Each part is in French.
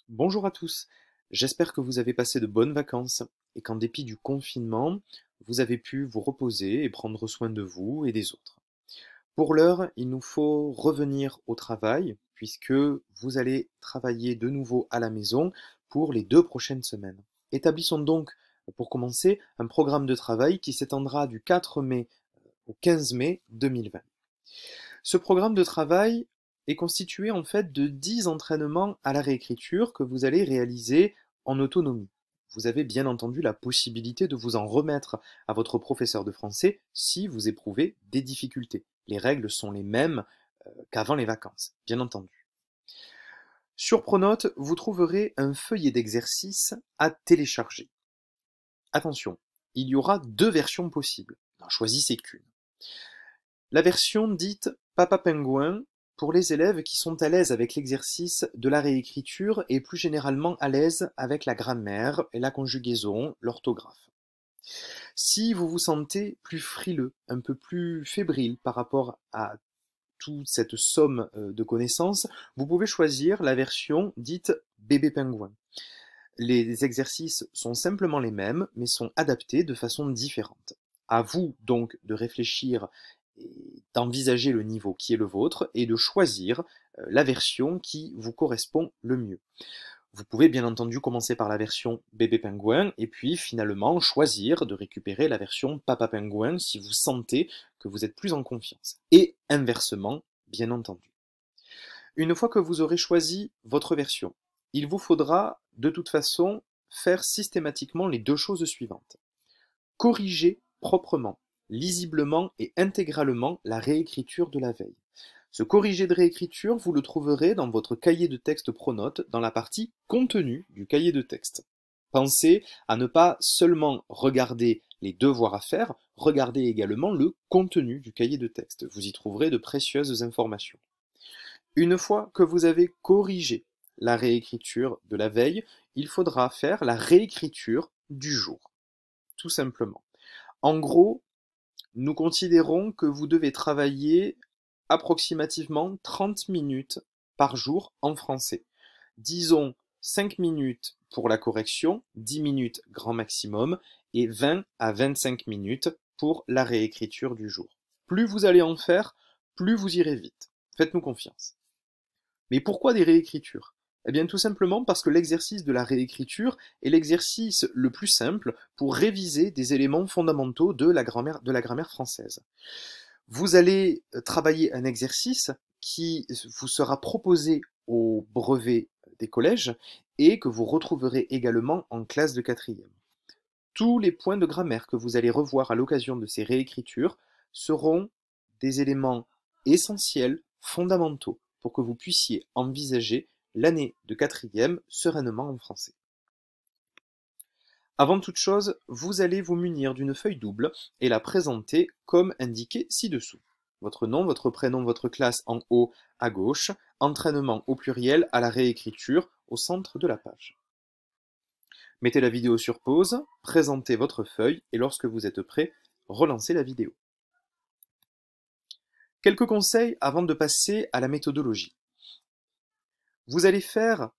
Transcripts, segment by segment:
Bonjour à tous, j'espère que vous avez passé de bonnes vacances et qu'en dépit du confinement, vous avez pu vous reposer et prendre soin de vous et des autres. Pour l'heure, il nous faut revenir au travail puisque vous allez travailler de nouveau à la maison pour les 2 prochaines semaines. Établissons donc, pour commencer, un programme de travail qui s'étendra du 4 mai au 15 mai 2020. Ce programme de travail est constitué en fait de 10 entraînements à la réécriture que vous allez réaliser en autonomie. Vous avez bien entendu la possibilité de vous en remettre à votre professeur de français si vous éprouvez des difficultés. Les règles sont les mêmes qu'avant les vacances, bien entendu. Sur Pronote, vous trouverez un feuillet d'exercice à télécharger. Attention, il y aura 2 versions possibles, n'en choisissez qu'une. La version dite Papa Pingouin pour les élèves qui sont à l'aise avec l'exercice de la réécriture et plus généralement à l'aise avec la grammaire et la conjugaison, l'orthographe. Si vous vous sentez plus frileux, un peu plus fébrile par rapport à toute cette somme de connaissances, vous pouvez choisir la version dite Bébé Pingouin. Les exercices sont simplement les mêmes, mais sont adaptés de façon différente. À vous donc de réfléchir et d'envisager le niveau qui est le vôtre et de choisir la version qui vous correspond le mieux. Vous pouvez bien entendu commencer par la version Bébé Pingouin et puis finalement choisir de récupérer la version Papa Pingouin si vous sentez que vous êtes plus en confiance. Et inversement, bien entendu. Une fois que vous aurez choisi votre version, il vous faudra de toute façon faire systématiquement les 2 choses suivantes. Corriger proprement, lisiblement et intégralement la réécriture de la veille. Ce corrigé de réécriture, vous le trouverez dans votre cahier de texte Pronote, dans la partie contenu du cahier de texte. Pensez à ne pas seulement regarder les devoirs à faire, regardez également le contenu du cahier de texte. Vous y trouverez de précieuses informations. Une fois que vous avez corrigé la réécriture de la veille, il faudra faire la réécriture du jour, tout simplement. En gros, nous considérons que vous devez travailler approximativement 30 minutes par jour en français. Disons 5 minutes pour la correction, 10 minutes grand maximum, et 20 à 25 minutes pour la réécriture du jour. Plus vous allez en faire, plus vous irez vite. Faites-nous confiance. Mais pourquoi des réécritures? Eh bien tout simplement parce que l'exercice de la réécriture est l'exercice le plus simple pour réviser des éléments fondamentaux de la grammaire française. Vous allez travailler un exercice qui vous sera proposé au brevet des collèges et que vous retrouverez également en classe de 4e. Tous les points de grammaire que vous allez revoir à l'occasion de ces réécritures seront des éléments essentiels, fondamentaux, pour que vous puissiez envisager l'année de 4e sereinement en français. Avant toute chose, vous allez vous munir d'une feuille double et la présenter comme indiqué ci-dessous. Votre nom, votre prénom, votre classe en haut à gauche, entraînement au pluriel à la réécriture au centre de la page. Mettez la vidéo sur pause, présentez votre feuille et lorsque vous êtes prêt, relancez la vidéo. Quelques conseils avant de passer à la méthodologie. Vous allez faire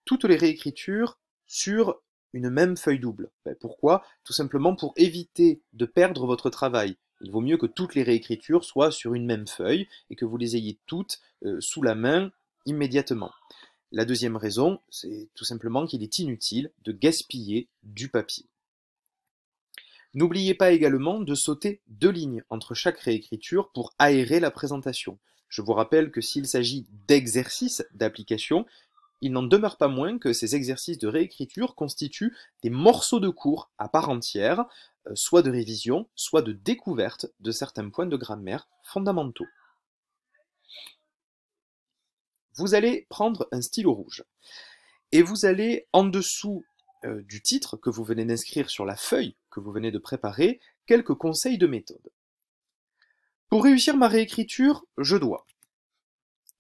toutes les réécritures sur une même feuille double. Pourquoi? Tout simplement pour éviter de perdre votre travail. Il vaut mieux que toutes les réécritures soient sur une même feuille et que vous les ayez toutes sous la main immédiatement. La deuxième raison, c'est tout simplement qu'il est inutile de gaspiller du papier. N'oubliez pas également de sauter 2 lignes entre chaque réécriture pour aérer la présentation. Je vous rappelle que s'il s'agit d'exercices d'application, il n'en demeure pas moins que ces exercices de réécriture constituent des morceaux de cours à part entière, soit de révision, soit de découverte de certains points de grammaire fondamentaux. Vous allez prendre un stylo rouge et vous allez en dessous du titre que vous venez d'inscrire sur la feuille que vous venez de préparer, quelques conseils de méthode. Pour réussir ma réécriture, je dois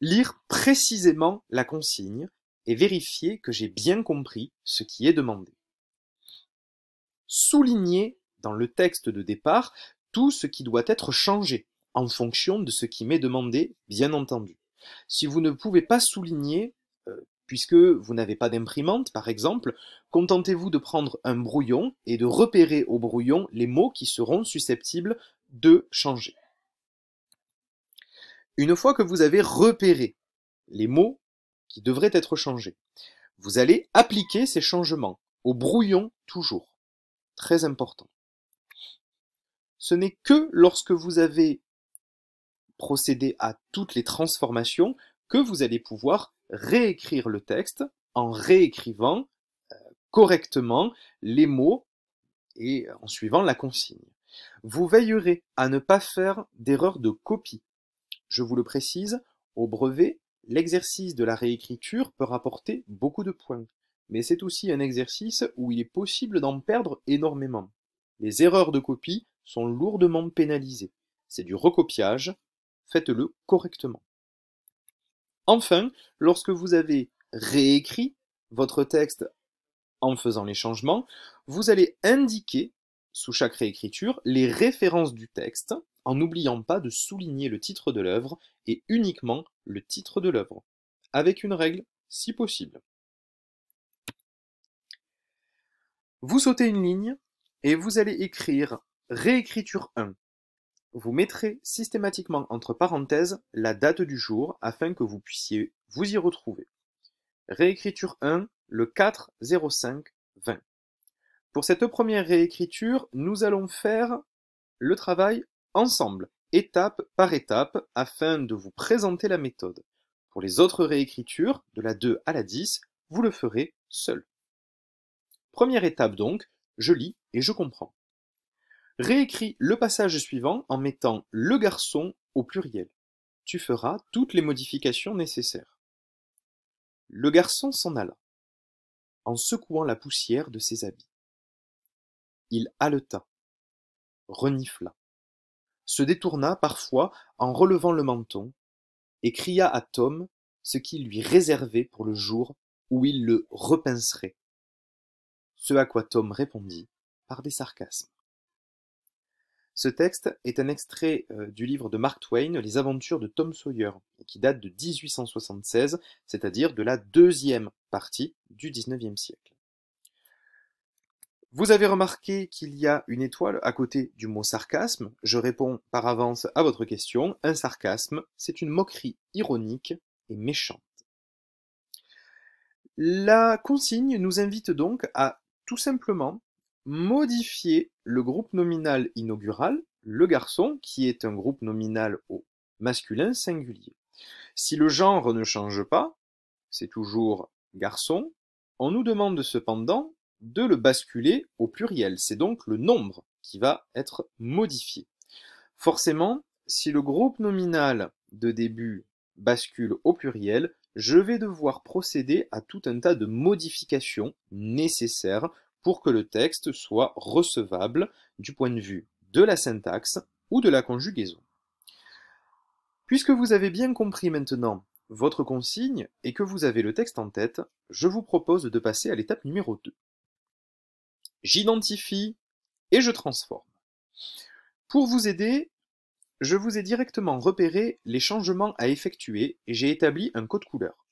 lire précisément la consigne et vérifier que j'ai bien compris ce qui est demandé. Souligner dans le texte de départ tout ce qui doit être changé en fonction de ce qui m'est demandé, bien entendu. Si vous ne pouvez pas souligner Puisque vous n'avez pas d'imprimante, par exemple, contentez-vous de prendre un brouillon et de repérer au brouillon les mots qui seront susceptibles de changer. Une fois que vous avez repéré les mots qui devraient être changés, vous allez appliquer ces changements au brouillon toujours. Très important. Ce n'est que lorsque vous avez procédé à toutes les transformations que vous allez pouvoir réécrire le texte en réécrivant correctement les mots et en suivant la consigne. Vous veillerez à ne pas faire d'erreur de copie. Je vous le précise, au brevet, l'exercice de la réécriture peut rapporter beaucoup de points, mais c'est aussi un exercice où il est possible d'en perdre énormément. Les erreurs de copie sont lourdement pénalisées. C'est du recopiage, faites-le correctement. Enfin, lorsque vous avez réécrit votre texte en faisant les changements, vous allez indiquer sous chaque réécriture les références du texte en n'oubliant pas de souligner le titre de l'œuvre et uniquement le titre de l'œuvre, avec une règle si possible. Vous sautez une ligne et vous allez écrire réécriture 1. Vous mettrez systématiquement entre parenthèses la date du jour afin que vous puissiez vous y retrouver. Réécriture 1, le 4-05-20. Pour cette première réécriture, nous allons faire le travail ensemble, étape par étape, afin de vous présenter la méthode. Pour les autres réécritures, de la 2 à la 10, vous le ferez seul. Première étape donc, je lis et je comprends. Réécris le passage suivant en mettant le garçon au pluriel. Tu feras toutes les modifications nécessaires. Le garçon s'en alla, en secouant la poussière de ses habits. Il haleta, renifla, se détourna parfois en relevant le menton, et cria à Tom ce qu'il lui réservait pour le jour où il le repincerait. Ce à quoi Tom répondit par des sarcasmes. Ce texte est un extrait du livre de Mark Twain, Les aventures de Tom Sawyer, qui date de 1876, c'est-à-dire de la deuxième partie du XIXe siècle. Vous avez remarqué qu'il y a une étoile à côté du mot sarcasme. Je réponds par avance à votre question. Un sarcasme, c'est une moquerie ironique et méchante. La consigne nous invite donc à tout simplement modifier le groupe nominal inaugural, le garçon, qui est un groupe nominal au masculin singulier. Si le genre ne change pas, c'est toujours garçon, on nous demande cependant de le basculer au pluriel. C'est donc le nombre qui va être modifié. Forcément, si le groupe nominal de début bascule au pluriel, je vais devoir procéder à tout un tas de modifications nécessaires pour que le texte soit recevable du point de vue de la syntaxe ou de la conjugaison. Puisque vous avez bien compris maintenant votre consigne et que vous avez le texte en tête, je vous propose de passer à l'étape numéro 2. J'identifie et je transforme. Pour vous aider, je vous ai directement repéré les changements à effectuer et j'ai établi un code couleur.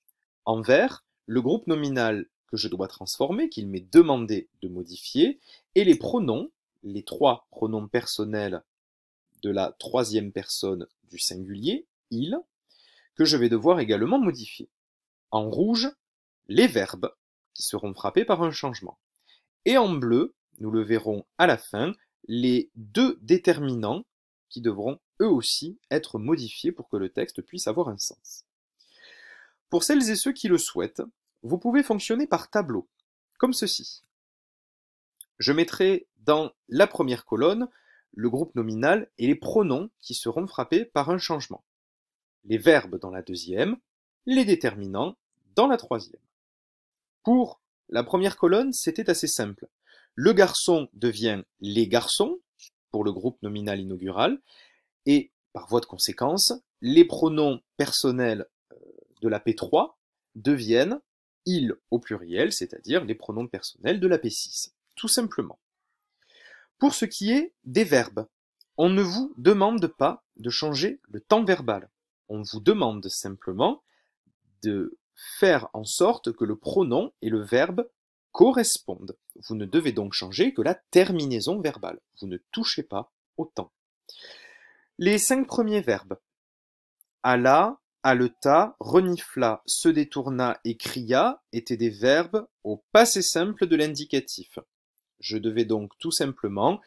En vert, le groupe nominal que je dois transformer, qu'il m'est demandé de modifier, et les pronoms, les trois pronoms personnels de la troisième personne du singulier, il, que je vais devoir également modifier. En rouge, les verbes, qui seront frappés par un changement. Et en bleu, nous le verrons à la fin, les deux déterminants qui devront eux aussi être modifiés pour que le texte puisse avoir un sens. Pour celles et ceux qui le souhaitent, vous pouvez fonctionner par tableau, comme ceci. Je mettrai dans la première colonne le groupe nominal et les pronoms qui seront frappés par un changement. Les verbes dans la deuxième, les déterminants dans la troisième. Pour la première colonne, c'était assez simple. Le garçon devient les garçons pour le groupe nominal inaugural et par voie de conséquence, les pronoms personnels de la P3 deviennent il au pluriel, c'est-à-dire les pronoms personnels de la P6, tout simplement. Pour ce qui est des verbes, on ne vous demande pas de changer le temps verbal. On vous demande simplement de faire en sorte que le pronom et le verbe correspondent. Vous ne devez donc changer que la terminaison verbale. Vous ne touchez pas au temps. Les 5 premiers verbes. Alla, haleta, renifla, se détourna et cria étaient des verbes au passé simple de l'indicatif. Je devais donc tout simplement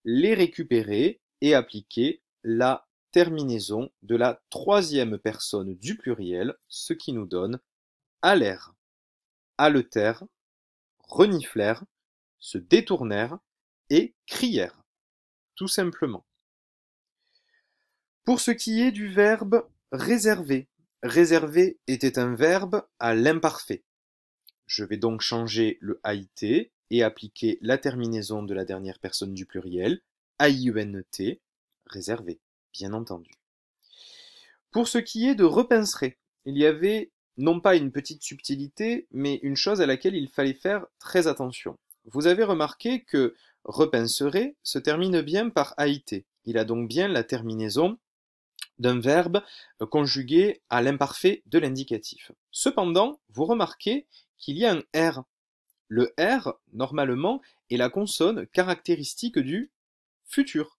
les récupérer et appliquer la terminaison de la troisième personne du pluriel, ce qui nous donne allèrent, haletèrent, reniflèrent, se détournèrent et crièrent, tout simplement. Pour ce qui est du verbe réserver, réserver était un verbe à l'imparfait. Je vais donc changer le AIT et appliquer la terminaison de la dernière personne du pluriel, AIENT, réservé, bien entendu. Pour ce qui est de repincerer, il y avait non pas une petite subtilité, mais une chose à laquelle il fallait faire très attention. Vous avez remarqué que repincerer se termine bien par AIT. Il a donc bien la terminaison d'un verbe conjugué à l'imparfait de l'indicatif. Cependant, vous remarquez qu'il y a un R. Le R, normalement, est la consonne caractéristique du futur.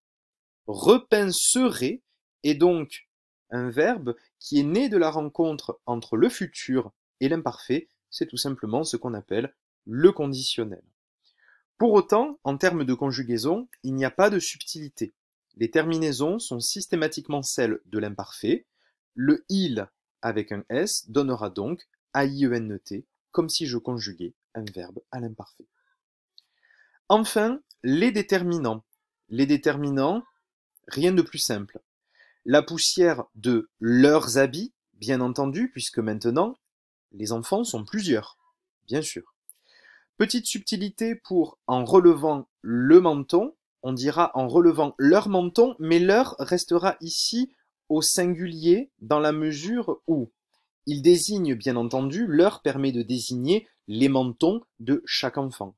Repincerer est donc un verbe qui est né de la rencontre entre le futur et l'imparfait, c'est tout simplement ce qu'on appelle le conditionnel. Pour autant, en termes de conjugaison, il n'y a pas de subtilité. Les terminaisons sont systématiquement celles de l'imparfait. Le il avec un S donnera donc AIENT, comme si je conjuguais un verbe à l'imparfait. Enfin, les déterminants. Les déterminants, rien de plus simple. La poussière de leurs habits, bien entendu, puisque maintenant, les enfants sont plusieurs, bien sûr. Petite subtilité pour en relevant le menton, on dira en relevant leur menton, mais leur restera ici au singulier dans la mesure où il désigne, bien entendu, leur permet de désigner les mentons de chaque enfant.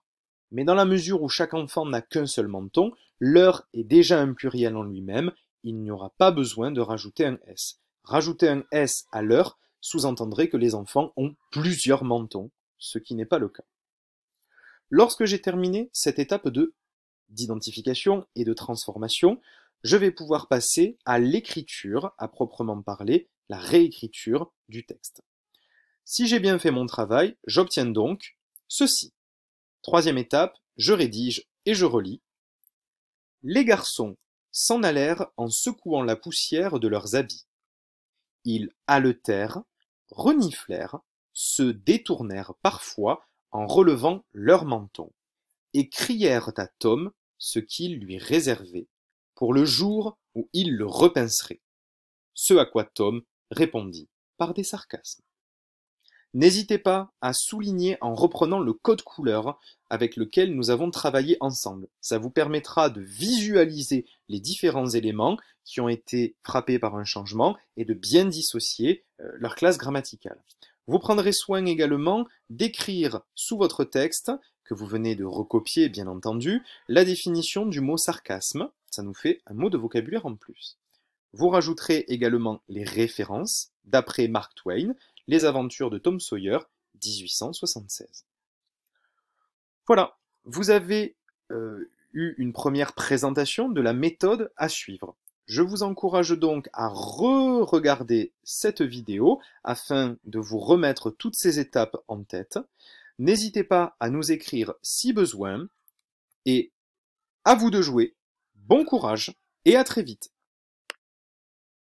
Mais dans la mesure où chaque enfant n'a qu'un seul menton, leur est déjà un pluriel en lui-même, il n'y aura pas besoin de rajouter un S. Rajouter un S à leur sous-entendrait que les enfants ont plusieurs mentons, ce qui n'est pas le cas. Lorsque j'ai terminé cette étape d'identification et de transformation, je vais pouvoir passer à l'écriture, à proprement parler, la réécriture du texte. Si j'ai bien fait mon travail, j'obtiens donc ceci. Troisième étape, je rédige et je relis. Les garçons s'en allèrent en secouant la poussière de leurs habits. Ils haletèrent, reniflèrent, se détournèrent parfois en relevant leur menton, et crièrent à Tom ce qu'il lui réservait, pour le jour où il le repincerait. Ce à quoi Tom répondit par des sarcasmes. N'hésitez pas à souligner en reprenant le code couleur avec lequel nous avons travaillé ensemble. Ça vous permettra de visualiser les différents éléments qui ont été frappés par un changement et de bien dissocier leur classe grammaticale. Vous prendrez soin également d'écrire sous votre texte, que vous venez de recopier bien entendu, la définition du mot sarcasme. Ça nous fait un mot de vocabulaire en plus. Vous rajouterez également les références d'après Mark Twain, Les aventures de Tom Sawyer, 1876. Voilà, vous avez eu une première présentation de la méthode à suivre. Je vous encourage donc à re-regarder cette vidéo afin de vous remettre toutes ces étapes en tête. N'hésitez pas à nous écrire si besoin et à vous de jouer. Bon courage et à très vite.